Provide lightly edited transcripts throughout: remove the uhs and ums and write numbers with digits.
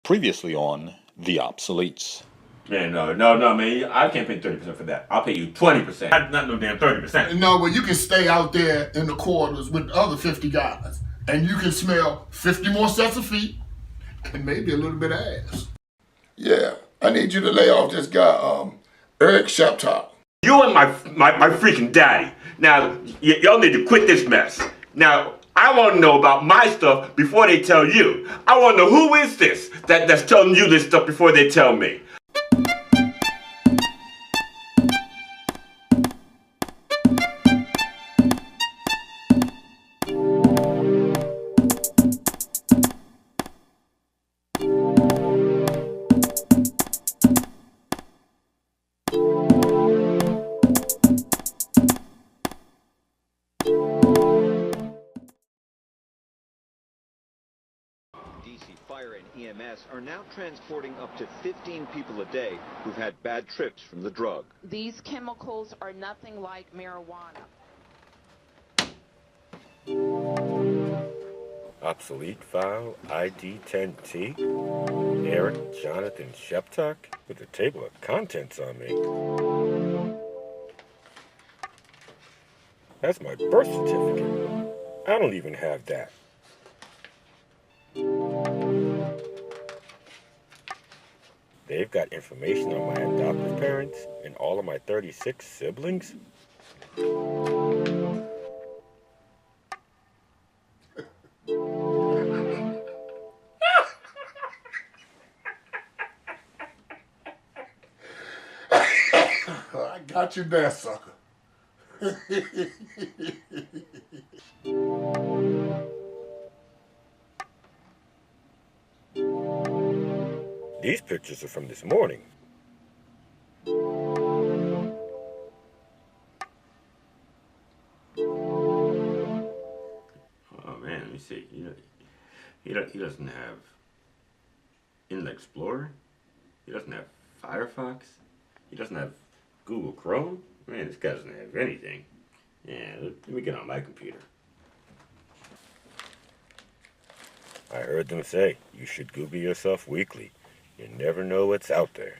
Previously on The Obsoletes. Man, no, man. I can't pay 30% for that. I'll pay you 20%. Not no damn 30%. No, but you can stay out there in the quarters with the other 50 guys, and you can smell 50 more sets of feet, and maybe a little bit of ass. Yeah, I need you to lay off this guy, Eric Sheptop. You and my freaking daddy. Now, y'all need to quit this mess. Now, I want to know about my stuff before they tell you. I want to know who is this that's telling you this stuff before they tell me. Fire and EMS are now transporting up to 15 people a day who've had bad trips from the drug. These chemicals are nothing like marijuana. Obsolete file ID 10T. Eric Jonathan Sheptok with a table of contents on me. That's my birth certificate. I don't even have that. They've got information on my adoptive parents and all of my 36 siblings. I got you there, sucker. These pictures are from this morning. Oh man, let me see. He doesn't have Internet Explorer. He doesn't have Firefox. He doesn't have Google Chrome. Man, this guy doesn't have anything. Yeah, let me get on my computer. I heard them say you should Google yourself weekly. You never know what's out there.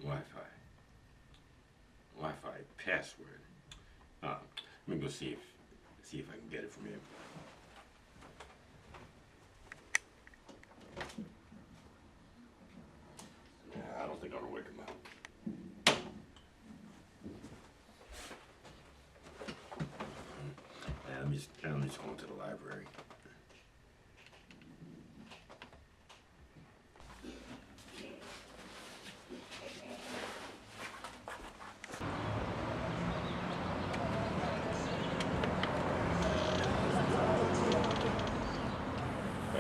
Wi-Fi password. Let me go see if I can get it from him. I don't think I'm gonna wake him up. Let me just go into the library.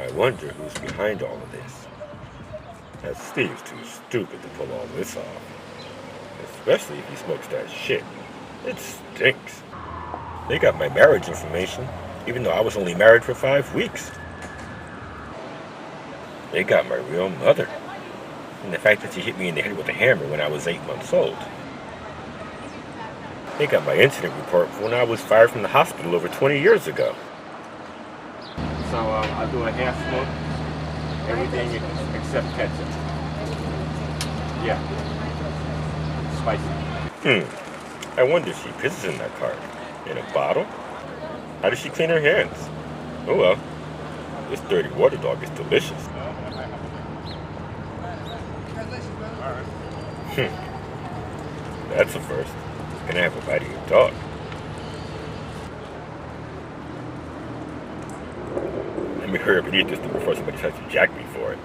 I wonder who's behind all of this. That Steve's too stupid to pull all this off. Especially if he smokes that shit. It stinks. They got my marriage information, even though I was only married for 5 weeks. They got my real mother. And the fact that she hit me in the head with a hammer when I was 8 months old. They got my incident report when I was fired from the hospital over 20 years ago. So I'll do a half smoke, everything except ketchup. Yeah, spicy. I wonder if she pisses in that cart. In a bottle? How does she clean her hands? Oh well, this dirty water dog is delicious. That's a first. Can I have a bite of your dog? Let me hurry up and eat this thing before somebody tries to jack me for it.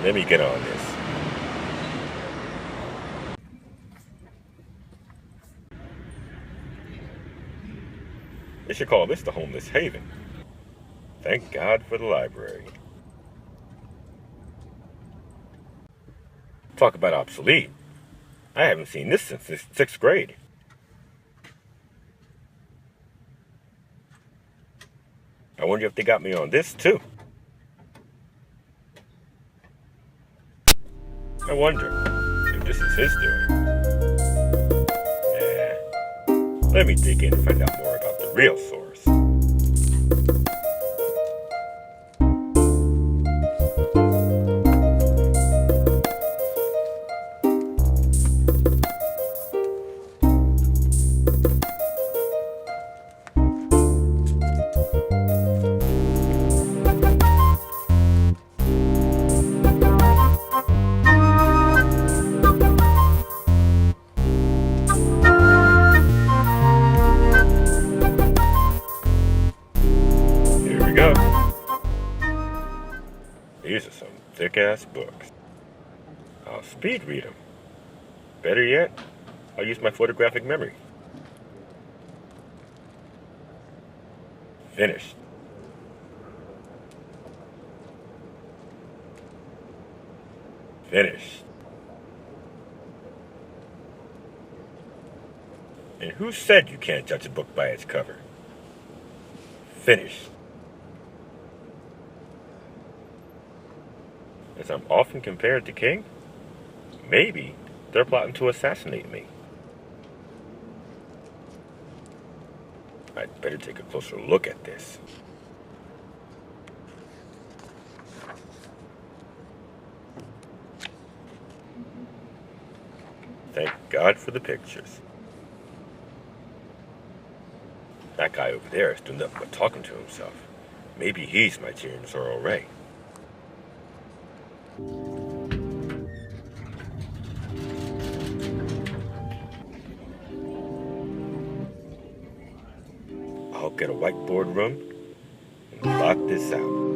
Let me get on this. They should call this the homeless haven. Thank God for the library. Talk about obsolete. I haven't seen this since the 6th grade. I wonder if they got me on this too. I wonder if this is his doing. Nah, Let me dig in and find out more about the real source. Here we go. These are some thick-ass books. I'll speed read them. Better yet, I'll use my photographic memory. Finished. Finished. And who said you can't judge a book by its cover? Finished. As I'm often compared to King, maybe they're plotting to assassinate me. I'd better take a closer look at this. Thank God for the pictures. That guy over there is doing nothing but talking to himself. Maybe he's my Tyrannosaurus Rex. I'll get a whiteboard room and block this out.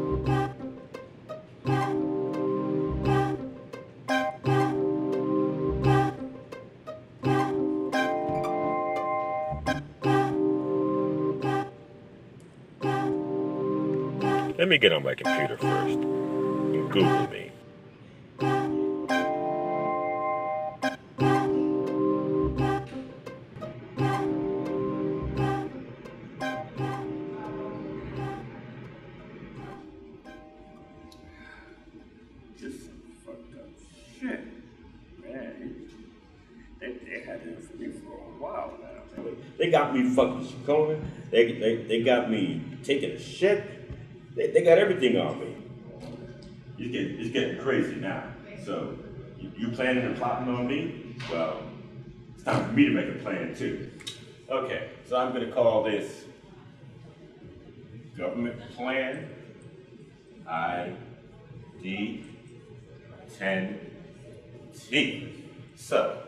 Let me get on my computer first and Google me. Just some fucked up shit. Man, they had this for me for a while now. They got me fucking shikoning. They got me taking a shit. They got everything on me. It's getting crazy now. So, you planning and plotting on me? Well, it's time for me to make a plan too. Okay, so I'm gonna call this Government Plan ID 10T. So,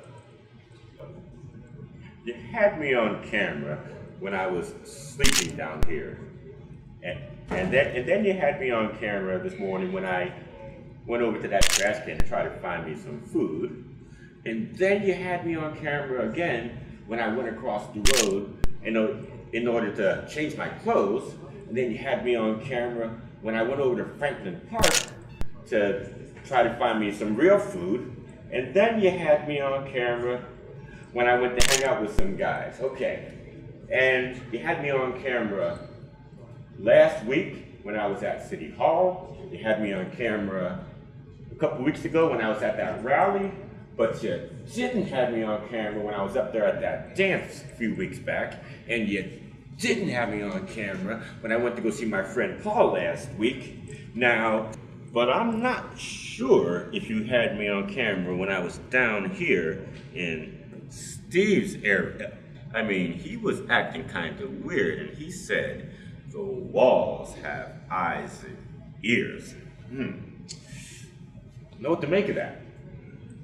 you had me on camera when I was sleeping down here. And then you had me on camera this morning when I went over to that trash can to try to find me some food. And then you had me on camera again when I went across the road in order to change my clothes. And then you had me on camera when I went over to Franklin Park to try to find me some real food. And then you had me on camera when I went to hang out with some guys. Okay. And you had me on camera last week when I was at City Hall. You had me on camera a couple weeks ago when I was at that rally, but you didn't have me on camera when I was up there at that dance a few weeks back, and you didn't have me on camera when I went to go see my friend Paul last week. Now, but I'm not sure if you had me on camera when I was down here in Steve's area. I mean, he was acting kind of weird, and he said, the walls have eyes and ears. Know what to make of that.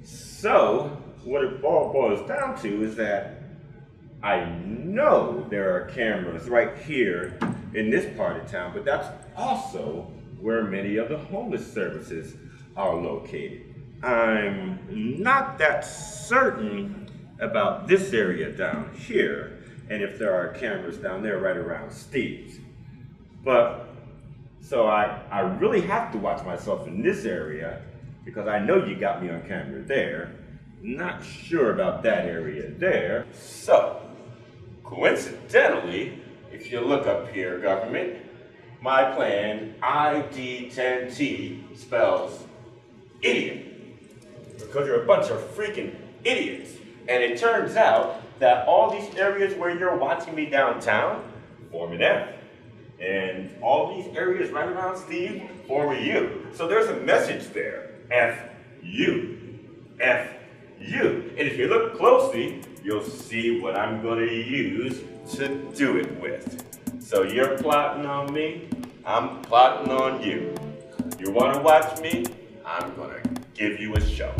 So, what it all boils down to is that I know there are cameras right here in this part of town, but that's also where many of the homeless services are located. I'm not that certain about this area down here, and if there are cameras down there right around Steve's. But, so I really have to watch myself in this area because I know you got me on camera there. Not sure about that area there. So, coincidentally, if you look up here, government, my plan, ID10T, spells idiot. Because you're a bunch of freaking idiots. And it turns out that all these areas where you're watching me downtown form an F. And all these areas right around Steve form a U. So there's a message there. F-U. F-U. And if you look closely, you'll see what I'm going to use to do it with. So you're plotting on me, I'm plotting on you. You want to watch me? I'm going to give you a show.